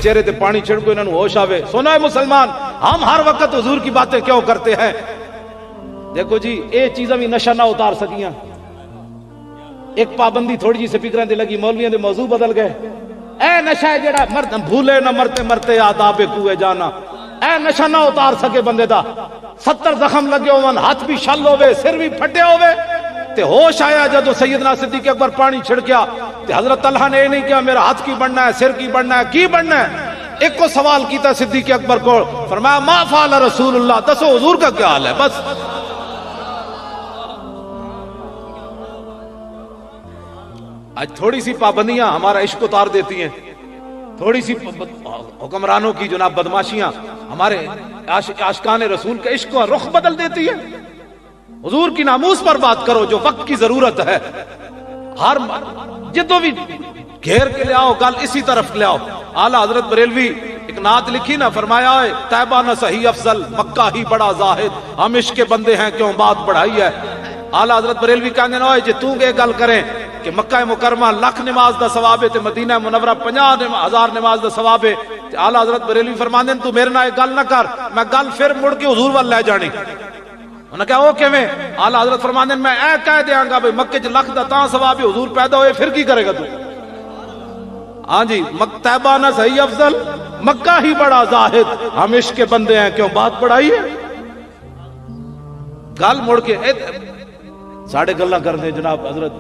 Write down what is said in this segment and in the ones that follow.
چہرے تے پانی چھڑکو انہوں ہوش آوے. سنو اے مسلمان، ہم ہر وقت حضور کی باتیں کیوں کرتے ہیں؟ دیکھو جی اے چیزیں بھی نشہ نہ اتار سکیاں. ایک پابندی تھوڑی جی سپیکراں تے لگی، مولویاں دے موضوع بدل گئے. اے نشہ ہے جڑا مرد بھولے نہ مرتے مرتے آداب کوئے جانا. اے نشہ نہ اتار سکے بندے دا. 70 زخم لگے ہون، ہاتھ بھی شل ہوئے، سر بھی پھٹے ہوئے تے ہوش آیا جدو سیدنا صدیق اکبر پانی چھڑکیا تے حضرت طلحہ نے یہ نہیں کہا میرا ہاتھ کی بننا ہے، سر کی بننا ہے، کی بننا ہے. ایک کو سوال کیتا صدیق اکبر کو، فرمایا ما فعل رسول اللہ، دسو حضور کا کیا حال ہے. بس آج تھوڑی سی پابندیاں ہمارا عشق اتار دیتی ہیں، تھوڑی سی حکمرانوں کی جناب بدماشیاں ہمارے عاشقان رسول کے عشق کا رخ بدل دیتی ہے. حضور کی ناموس پر بات کرو جو وقت کی ضرورت ہے. ہر جدو بھی گھیر کے لے آؤ گل اسی طرف لے آؤ. اعلیٰ حضرت بریلوی ایک نعت لکھی نا، فرمایا ہے طیبہ نہ صحیح افضل، مکہ ہی بڑا زاہد، ہم عشق کے بندے ہیں کیوں بات بڑھائی ہے. اعلیٰ حضرت بریلوی کہنے نہ ہوئے جی تو یہ گل کریں کہ مکہ مکرمہ لکھ نماز دا ثواب ہے تے مدینہ منورہ 50,000 نماز دا ثواب ہے. اعلیٰ حضرت بریلوی فرماندے تو میرے نہ گل نہ کر، میں گل پھر مڑ کے حضور وال لے جانی. انہوں نے کہا وہ کیویں؟ اعلیٰ حضرت فرماندے میں اے کہہ دیاں گا بھئی مکے چ لکھ دا تاں ثواب ہے، حضور پیدا ہوئے پھر کی کرے گا تو؟ ہاں جی، طیبہ نہ صحیح افضل، مکہ ہی بڑا زاہد، ہم عشق کے بندے ہیں کیوں بات بڑھائی ہے. گل مڑ کے ساڑھے گلاں کر دیں جناب حضرت.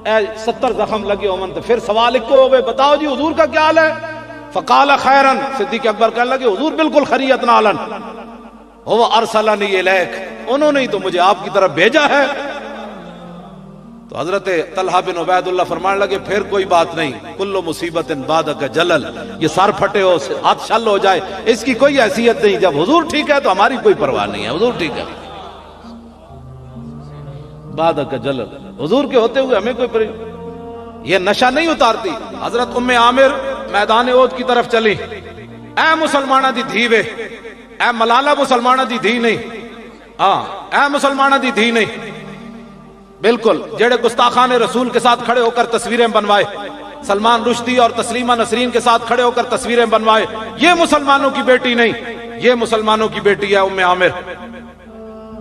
اے 70 زخم لگے ہومن تو پھر سوال ایک کو ہوئے بتاؤ جی حضور کا کیا حال ہے. فقال خیرن، صدیق اکبر کہنے لگے حضور بالکل خیریت نالن. وہ ارسلنی الیک، انہوں نے ہی تو مجھے آپ کی طرف بھیجا ہے. تو حضرت طلحہ بن عبید اللہ فرمانے لگے پھر کوئی بات نہیں، کل مصیبت بعدک جلل، یہ سر پھٹے ہو ہاتھ شل ہو جائے اس کی کوئی حیثیت نہیں. جب حضور ٹھیک ہے تو ہماری کوئی پرواہ نہیں ہے. حضور ٹھیک ہے، بعدک جلل، حضور کے ہوتے ہوئے ہمیں کوئی یہ نشہ نہیں اتارتی. حضرت ام عامر میدان احد کی طرف چلی. اے مسلمانہ دی دھی وے، اے ملالہ مسلمانہ دی دھی نہیں، اے مسلمانہ دی دھی نہیں، بالکل جڑے گستاخان رسول کے ساتھ کھڑے ہو کر تصویریں بنوائے، سلمان رشدی اور تسلیمہ نسرین کے ساتھ کھڑے ہو کر تصویریں بنوائے، یہ مسلمانوں کی بیٹی نہیں، یہ مسلمانوں کی بیٹی ہے ام عامر.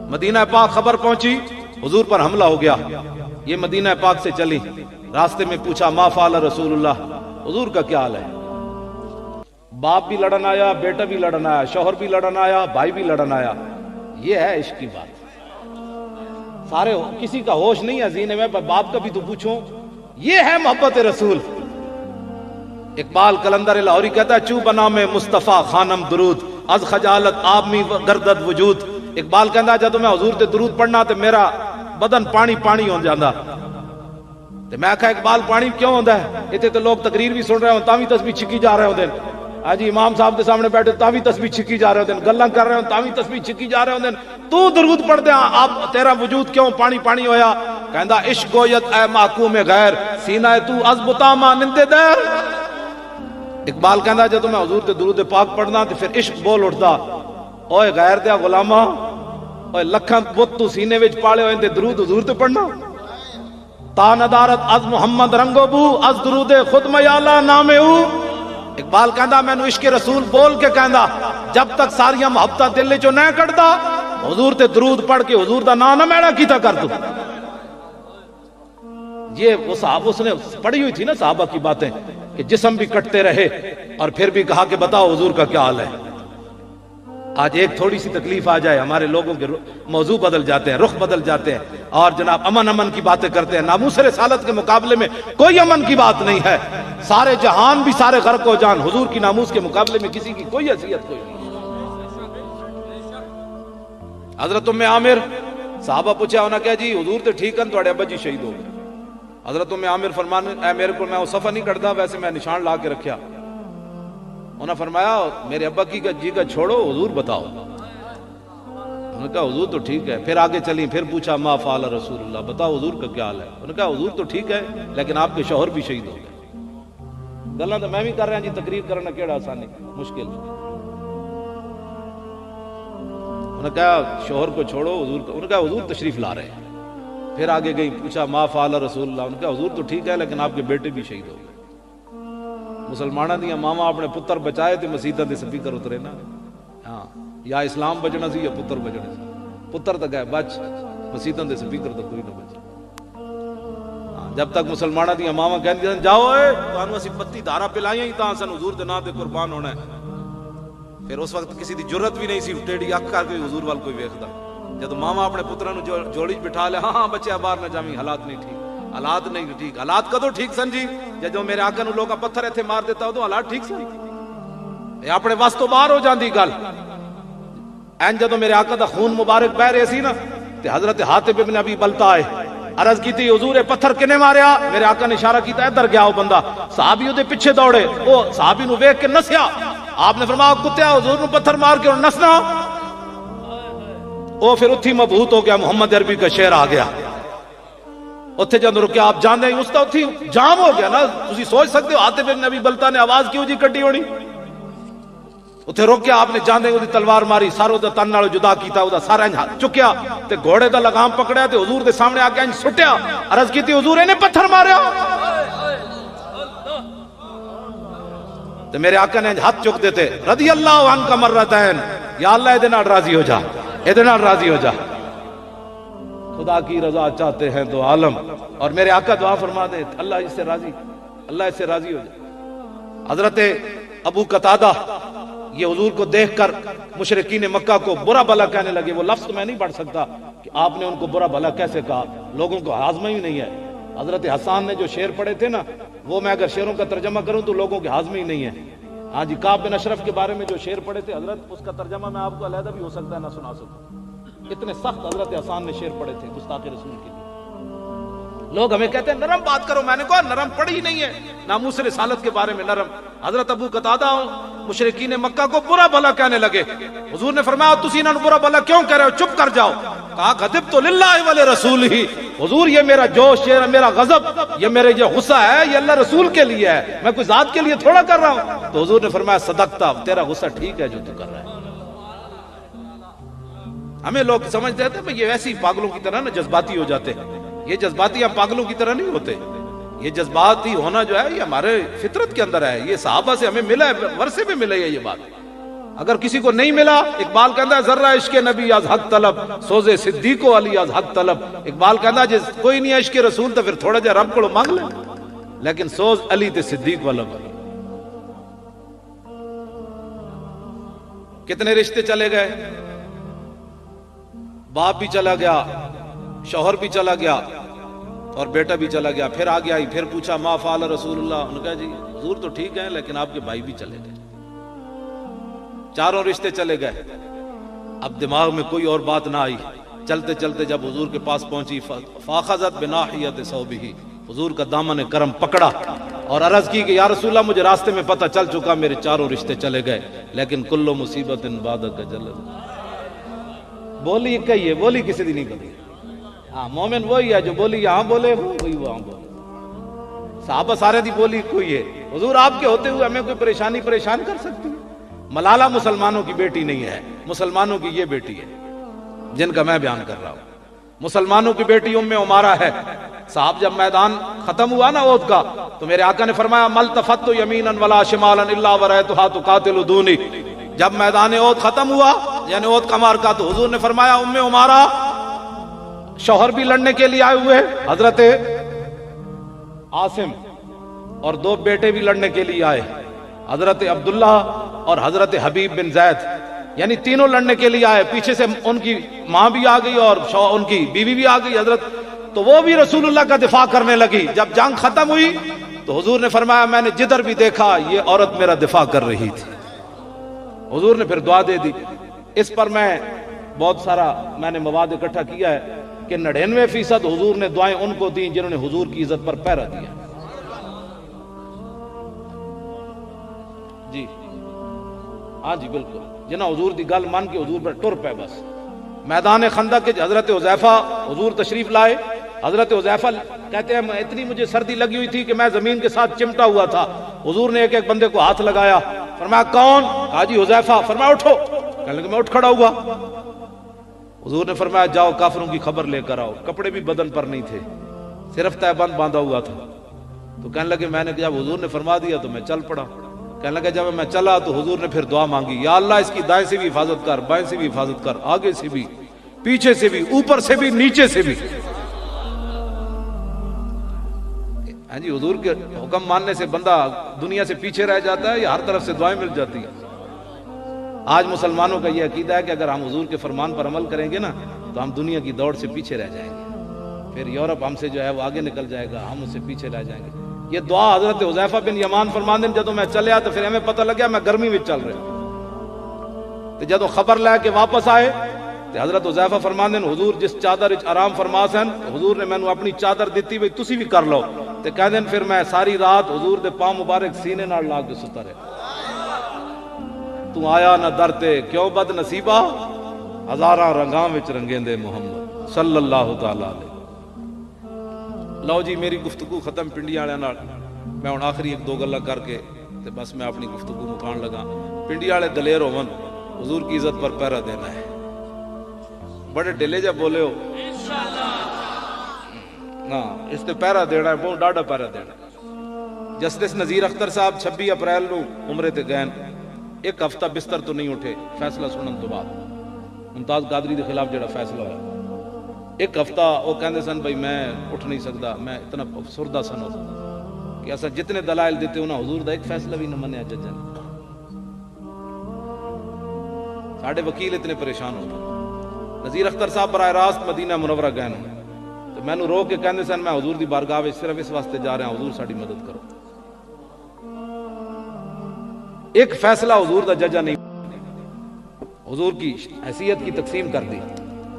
مدینہ پاک خبر پہنچی، حضور پر حملہ ہو گیا. یہ مدینہ پاک سے چلی، راستے میں پوچھا ما فعل رسول اللہ، حضور کا کیا حال ہے. باپ بھی لڑن آیا، بیٹا بھی لڑن آیا، شوہر بھی لڑن آیا، بھائی بھی لڑن آیا. یہ ہے عشق کی بات. سارے کسی کا ہوش نہیں ہے زینے میں، باپ کا بھی تو پوچھو. یہ ہے محبت رسول. اقبال کلندر لاہوری کہتا ہے چو بنا میں مصطفیٰ خانم درود، از خجالت آب می گردد وجود. اقبال کہتا ہے جب میں حضور تے درود پڑھنا تے میرا بدن پانی پانی ہو جاندہ. تے میں کہا اقبال پانی کیوں ہوندا ہے؟ اتنے تو لوگ تقریر بھی سن رہے ہوں تاں بھی تسبیح چھکی جا رہے ہوندے. آج امام صاحب کے سامنے بیٹھے تاں بھی تسبیح چھکی جا رہے ہوندے، گلاں کر رہے ہوں تاں بھی تسبیح چھکی جا رہے ہوندے. تو درود پڑھ دے آپ تیرا وجود کیوں پانی پانی ہویا؟ کہندا عشق گویت اے محکوم غیر، سینہ تو از بتا مانند دیر. اقبال کہندا جب میں حضور تے درود پاک پڑھنا تے پھر عشق بول اٹھدا، اوے غیر دیا غلاماں، اوے لکھاں بت تو سینے وچ پالے ہوئے تے درود حضور تے پڑھنا. تا ندارت از محمد رنگو بو، از درود خود میالا نام او. اقبال کہندا میں نو عشق رسول بول کے کہندا جب تک ساریاں محبتاں دل چوں نہ کڈدا حضور تے درود پڑھ کے حضور دا نام نہ میڑا کیتا کر دو. یہ وہ صحابہ اس نے پڑھی ہوئی تھی نا صحابہ کی باتیں کہ جسم بھی کٹتے رہے اور پھر بھی کہا کہ بتاؤ حضور کا کیا حال ہے. آج ایک تھوڑی سی تکلیف آ جائے ہمارے لوگوں کے موضوع بدل جاتے ہیں، رخ بدل جاتے ہیں اور جناب امن کی باتیں کرتے ہیں. ناموس رسالت کے مقابلے میں کوئی امن کی بات نہیں ہے. سارے جہان بھی سارے غرق ہو جان، حضور کی ناموس کے مقابلے میں کسی کی کوئی حیثیت کوئی نہیں. حضرت ام عامر صحابہ پوچھا انہوں نے کہا جی حضور تے ٹھیک ہیں تواڈے ابا جی شہید ہو گئے. حضرت ام عامر فرمان اے میرے کو میں وہ صفحہ نہیں کٹدا، ویسے میں نشان لا کے رکھیا. انہوں نے فرمایا میرے ابا کی جی کا چھوڑو حضور بتاؤ. انہوں نے کہا حضور تو ٹھیک ہے. پھر آگے چلیں، پھر پوچھا ما فعل رسول اللہ، بتاؤ حضور کا کیا حال ہے. انہوں نے کہا حضور تو ٹھیک ہے لیکن آپ کے شوہر بھی شہید ہو گئے. گلاں تو میں بھی کر رہا جی، تقریر کرنا کیڑا آسانی مشکل. انہوں نے کہا شوہر کو چھوڑو حضور کا. انہوں نے کہا حضور تشریف لا رہے ہیں. پھر آگے گئی، پوچھا ما فعل رسول اللہ. انہوں نے کہا حضور تو ٹھیک ہے لیکن آپ کے بیٹے بھی شہید ہو گئے. مسلمانوں دیا ماما اپنے پتر بچائے تے مسیطاں دے سپیکر اترے نا. ہاں یا اسلام بچنا سی یا پتر بچنے سی. پتر تک ہے بچ، مسیطاں دے سپیکر تو کوئی نہ بچ. جب تک مسلمانوں دیا ماما کہندی سن جاؤ اے تانوں اسی پتی دھارا پلائیاں ہی تاں سن حضور دے نام تے قربان ہونا ہے. پھر اس وقت کسی دی جرت بھی نہیں سی ٹیڑی اکھ کر کے حضور وال کوئی ویکھدا. جب ماما اپنے پتراں نو جوڑی بٹھا لیا ہاں بچے باہر نہ جاویں، حالات نہیں ٹھیک. حالات نہیں ٹھیک. حالات کدو ٹھیک سن جی؟ جدوں میرے آقا نو لوکاں پتھر ایتھے مار دیتا ادوں حالات ٹھیک سن. یہ اپنے وس تو باہر ہو جاندی گل. این جدوں میرے آقا دا خون مبارک بہ رہے سی نا تے حضرت حاتب ابن ابی بلتا آئے. عرض کی حضور پتھر کنے ماریا؟ میرے آقا نے اشارہ کیتا ادھر گیا وہ بندہ. صحابی دے پیچھے دوڑے، وہ صحابی نو ویکھ کے نسیا. آپ نے فرمایا کتیا حضور نو پتھر مار کے نسنا. وہ پھر اتھی مبہوت ہو گیا. محمد عربی کا شعر آ گیا اتھے جب رکیا. آپ جانے ہیں اس کا اتھی جام ہو گیا نا. تسی سوچ سکتے ہو حاتب بن ابی بلتا نے آواز کیوں جی کٹی ہونی. اتھے روکیا آپ نے جانے دی تلوار ماری سارو دا تن نال جدا کیتا. دا سارا انج چکیا تے گھوڑے دا لگام پکڑیا تے حضور دے سامنے آ کے انج سٹیا. عرض کیتی حضور نے پتھر ماریا. تے میرے آقا نے ہاتھ چک دیتے رضی اللہ عنہ مرتين، یا اللہ دے نال راضی ہو جا، اے دے نال راضی ہو جا. خدا کی رضا چاہتے ہیں تو عالم. اور میرے آقا دعا فرما دے اللہ اس سے راضی، اللہ اس سے راضی ہو جائے. حضرت ابو قتادہ یہ حضور کو دیکھ کر مشرکین مکہ کو برا بھلا کہنے لگے. وہ لفظ میں نہیں پڑھ سکتا کہ آپ نے ان کو برا بھلا کیسے کہا، لوگوں کو ہاضمہ ہی نہیں ہے. حضرت حسان نے جو شعر پڑھے تھے نا وہ میں اگر شعروں کا ترجمہ کروں تو لوگوں کے ہاضمہ ہی نہیں ہے. ہاں جی کعب بن اشرف کے بارے میں جو شعر پڑھے تھے حضرت اس کا ترجمہ میں آپ کو علیحدہ بھی ہو سکتا ہے نہ سنا سکوں. اتنے سخت حضرت حسان نے شعر پڑھے تھے گستاخ رسول کے لیے. لوگ ہمیں کہتے ہیں نرم بات کرو. میں نے کہا نرم پڑھی ہی نہیں ہے. ناموس رسالت کے بارے میں نرم. حضرت ابو قتادہ مشرکین مکہ کو برا بھلا کہنے لگے. حضور نے فرمایا تسی انہاں نو برا بھلا کیوں کہہ رہے ہو، چپ کر جاؤ. کہا غضب تو للہ ولرسولہ، حضور یہ میرا جوش، یہ میرا غضب، یہ میرے یہ غصہ ہے یہ اللہ رسول کے لیے ہے، میں کوئی ذات کے لیے تھوڑا کر رہا ہوں. تو حضور نے فرمایا صدقتا، تیرا غصہ ٹھیک ہے جو تو کر رہا ہے. ہمیں لوگ سمجھتے ہیں کہ یہ ویسی پاگلوں کی طرح نا جذباتی ہو جاتے ہیں. یہ جذباتی ہم پاگلوں کی طرح نہیں ہوتے. یہ جذباتی ہونا جو ہے یہ ہمارے فطرت کے اندر ہے. یہ صحابہ سے ہمیں ملا ہے، ورثے میں ملا ہے یہ بات. اگر کسی کو نہیں ملا، اقبال کہتا ہے ذرہ عشق نبی از حق طلب، سوزے صدیق و علی از حق طلب. اقبال کہتا ہے جس کوئی نہیں ہے عشق رسول تو پھر تھوڑا جا رب کو مانگ لے، لیکن سوز علی تے صدیق والا بھائی. کتنے رشتے چلے گئے، باپ بھی چلا گیا، شوہر بھی چلا گیا اور بیٹا بھی چلا گیا. پھر آگے آئی، پھر پوچھا ما فعل رسول اللہ. انہوں نے کہا جی حضور تو ٹھیک ہے لیکن آپ کے بھائی بھی چلے گئے. چاروں رشتے چلے گئے. اب دماغ میں کوئی اور بات نہ آئی. چلتے چلتے جب حضور کے پاس پہنچی فاخذت بناحیت ثوبہ، حضور کا دامن کرم پکڑا اور عرض کی کہ یا رسول اللہ مجھے راستے میں پتہ چل چکا میرے چاروں رشتے چلے گئے، لیکن کل مصیبت بعدک جلد. بولی کہی ہے، بولی کسی دی نہیں پتی. ہاں مومن وہی ہے جو بولی یہاں بولے وہی وہاں بولے. صحابہ سارے دی بولی کوئی ہے. حضور آپ کے ہوتے ہوئے ہمیں کوئی پریشانی پریشان کر سکتی ہے؟ ملالہ مسلمانوں کی بیٹی نہیں ہے، مسلمانوں کی یہ بیٹی ہے جن کا میں بیان کر رہا ہوں. مسلمانوں کی بیٹی ام عمارہ ہے. صاحب جب میدان ختم ہوا نا احد کا تو میرے آقا نے فرمایا ملتفت یمینا ولا شمالا الا ورأیتها تقاتل دونی. جب میدان احد ختم ہوا یعنی احد کا معرکہ تو حضور نے فرمایا ام عمارہ، شوہر بھی لڑنے کے لیے آئے ہوئے حضرت عاصم اور دو بیٹے بھی لڑنے کے لیے آئے، حضرت عبداللہ اور حضرت حبیب بن زید، یعنی تینوں لڑنے کے لیے آئے. پیچھے سے ان کی ماں بھی آ گئی اور ان کی بیوی بھی آ گئی حضرت. تو وہ بھی رسول اللہ کا دفاع کرنے لگی. جب جنگ ختم ہوئی تو حضور نے فرمایا میں نے جدھر بھی دیکھا یہ عورت میرا دفاع کر رہی تھی. حضور نے پھر دعا دے دی. اس پر میں بہت سارا میں نے مواد اکٹھا کیا ہے کہ 99% حضور نے دعائیں ان کو دیں جنہوں نے حضور کی عزت پر پہرا دیا. جی ہاں جی بالکل، جنہاں حضور دی گل مان کے حضور پر ٹر پے. بس میدان خندق کے حضرت حذیفہ حضور تشریف لائے. حضرت حذیفہ کہتے ہیں اتنی مجھے سردی لگی ہوئی تھی کہ میں زمین کے ساتھ چمٹا ہوا تھا. حضور نے ایک ایک بندے کو ہاتھ لگایا. فرمایا کون؟ کہا جی حذیفہ. فرمایا اٹھو. کہنے لگے میں اٹھ کھڑا ہوا. حضور نے فرمایا جاؤ کافروں کی خبر لے کر آؤ. کپڑے بھی بدن پر نہیں تھے، صرف تہبند باندھا ہوا تھا. تو کہنے لگے میں نے جب حضور نے فرما دیا تو میں چل پڑا. کہنے لگا جب میں چلا تو حضور نے پھر دعا مانگی, یا اللہ اس کی دائیں سے بھی حفاظت کر, بائیں سے بھی حفاظت کر, آگے سے بھی, پیچھے سے بھی, اوپر سے بھی, نیچے سے بھی. ہاں جی, حضور کے حکم ماننے سے بندہ دنیا سے پیچھے رہ جاتا ہے یا ہر طرف سے دعائیں مل جاتی ہیں. آج مسلمانوں کا یہ عقیدہ ہے کہ اگر ہم حضور کے فرمان پر عمل کریں گے نا تو ہم دنیا کی دوڑ سے پیچھے رہ جائیں گے, پھر یورپ ہم سے جو ہے وہ آگے نکل جائے گا, ہم اس سے پیچھے رہ جائیں گے. یہ دعا حضرت حذیفہ بن یمان فرماندے جدوں میں چلیا تو پھر ہمیں پتہ لگیا میں گرمی میں چل رہا تو جدوں خبر لے کے واپس آئے تو حضرت حذیفہ فرماندے حضور جس چادر وچ آرام فرما سن حضور نے مینوں اپنی چادر دتی وی تسی بھی کر لو تے کہندے پھر میں ساری رات حضور دے پاؤں مبارک سینے نال لا کے ستا رہا. تو آیا نہ در تے کیوں بد نصیبہ ہزاراں رنگاں وچ رنگیندے محمد صلی اللہ تعالی علیہ. لو جی میری گفتگو ختم پنڈی والے نال. میں ہن آخری ایک دو گلاں کر کے تے بس میں اپنی گفتگو مکان لگا. پنڈی والے دلیر ہون, حضور کی عزت پر پہرا دینا ہے. بڑے ڈلے جا بولے ہو ہاں اس تے پہرا دینا ہے, بہت ڈاڈا پہرا دینا ہے. جسٹس نذیر اختر صاحب 26 اپریل نو عمرے تے گئے, ایک ہفتہ بستر تو نہیں اٹھے فیصلہ سنن تو بعد. ممتاز قادری دے خلاف جڑا فیصلہ ہوا ایک ہفتہ وہ کہندے سن بھائی میں اٹھ نہیں سکتا, میں اتنا افسردہ سن کہ ایسا جتنے دلائل دیتے انہاں حضور دا ایک فیصلہ بھی نہ منیا ججاں نے. ساڈے وکیل اتنے پریشان ہوتے. نذیر اختر صاحب براہ راست مدینہ منورہ گئے تو میں رو کے کہندے سن میں حضور دی بارگاہ وچ صرف اس واسطے جا رہا ہوں حضور ساڈی مدد کرو. ایک فیصلہ حضور دا ججا نہیں, حضور کی حیثیت کی تقسیم کر دی.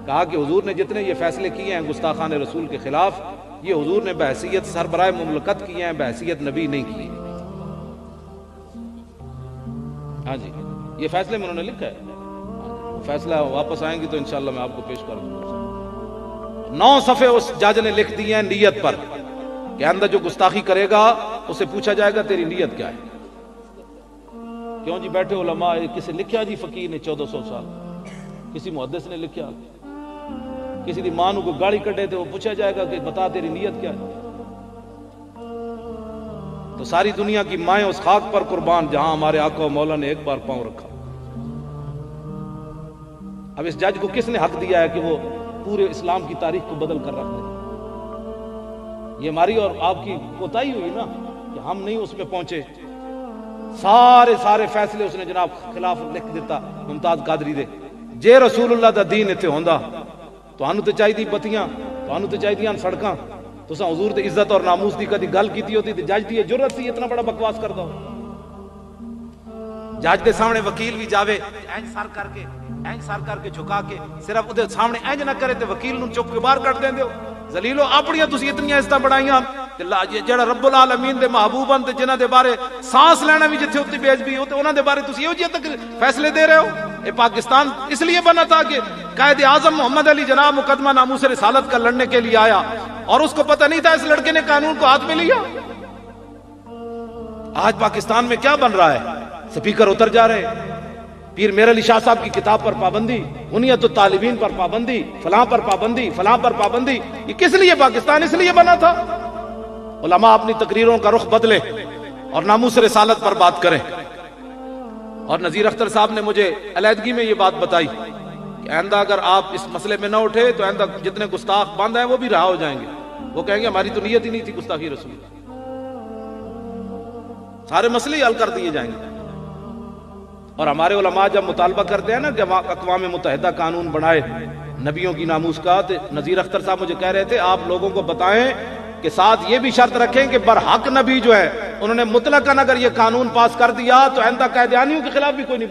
کہا کہ حضور نے جتنے یہ فیصلے کیے ہیں گستاخان رسول کے خلاف یہ حضور نے بحیثیت سربراہ مملکت کیے ہیں, بحیثیت نبی نہیں کیے. ہاں جی یہ فیصلے میں انہوں نے لکھا ہے. فیصلہ واپس آئیں گی تو انشاءاللہ میں آپ کو پیش کر دوں گا. 9 صفحے اس جج نے لکھ دیے ہیں نیت پر کہ اندر جو گستاخی کرے گا اسے پوچھا جائے گا تیری نیت کیا ہے. کیوں جی بیٹھے علماء, کسی لکھیا جی فقیر نے 1400 سال, کسی محدث نے لکھیا, کسی دی ماں کو گالی کٹے تھے وہ پوچھا جائے گا کہ بتا تیری نیت کیا ہے. تو ساری دنیا کی مائیں اس خاک پر قربان جہاں ہمارے آقا و مولا نے ایک بار پاؤں رکھا. اب اس جج کو کس نے حق دیا ہے کہ وہ پورے اسلام کی تاریخ کو بدل کر رکھ دے؟ یہ ہماری اور آپ کی کوتاہی ہوئی نا کہ ہم نہیں اس پہ پہنچے. سارے فیصلے اس نے جناب خلاف لکھ دیتا ممتاز قادری دے. جے رسول اللہ دا دین اتنے ہوندا تو انہوں تے چاہیے بتیاں, تو انہوں تے چاہیے سڑکاں, تو سا حضور تے عزت اور ناموس دی کدی گل کیتی ہوتی تے جج دی جرت سی اتنا بڑا بکواس کردا ہو. جج دے سامنے وکیل بھی جاوے اینج سر کر کے جھکا کے صرف اودے سامنے اینج نہ کرے تے وکیل نوں چپ کے باہر کٹ دیندے ہو. ذلیلو اپنیاں تسی اتنی عزتاں بڑھائیاں تے جڑا رب العالمین دے محبوب ہن تے جنہاں دے بارے سانس لینا بھی جتھے اتنی بے ادبی ہو تے انہاں دے بارے تسی ایہو جہے تک فیصلے دے رہے ہو. یہ پاکستان اس لیے بنا تھا کہ قائد اعظم محمد علی جناب مقدمہ ناموس رسالت کا لڑنے کے لیے آیا اور اس کو پتہ نہیں تھا اس لڑکے نے قانون کو ہاتھ میں لیا. آج پاکستان میں کیا بن رہا ہے؟ سپیکر اتر جا رہے, پیر میر علی شاہ صاحب کی کتاب پر پابندی, انیت الطالبین پر پابندی, فلاں پر پابندی, فلاں پر پابندی. یہ کس لیے پاکستان اس لیے بنا تھا. علماء اپنی تقریروں کا رخ بدلے اور ناموس رسالت پر بات کریں. اور نذیر اختر صاحب نے مجھے علیحدگی میں یہ بات بتائی کہ آئندہ اگر آپ اس مسئلے میں نہ اٹھے تو آئندہ جتنے گستاخ بند ہیں وہ بھی رہا ہو جائیں گے. وہ کہیں گے ہماری تو نیت ہی نہیں تھی گستاخی رسول, سارے مسئلے ہی حل کر دیے جائیں گے. اور ہمارے علماء جب مطالبہ کرتے ہیں نا کہ اقوام متحدہ قانون بنائے نبیوں کی ناموس کا, تو نذیر اختر صاحب مجھے کہہ رہے تھے آپ لوگوں کو بتائیں کہ ساتھ یہ بھی شرط رکھیں کہ برحق نبی جو ہے انہوں نے مطلقاً اگر یہ قانون پاس کر دیا تو آئندہ قیدیانیوں کے خلاف بھی کوئی نہیں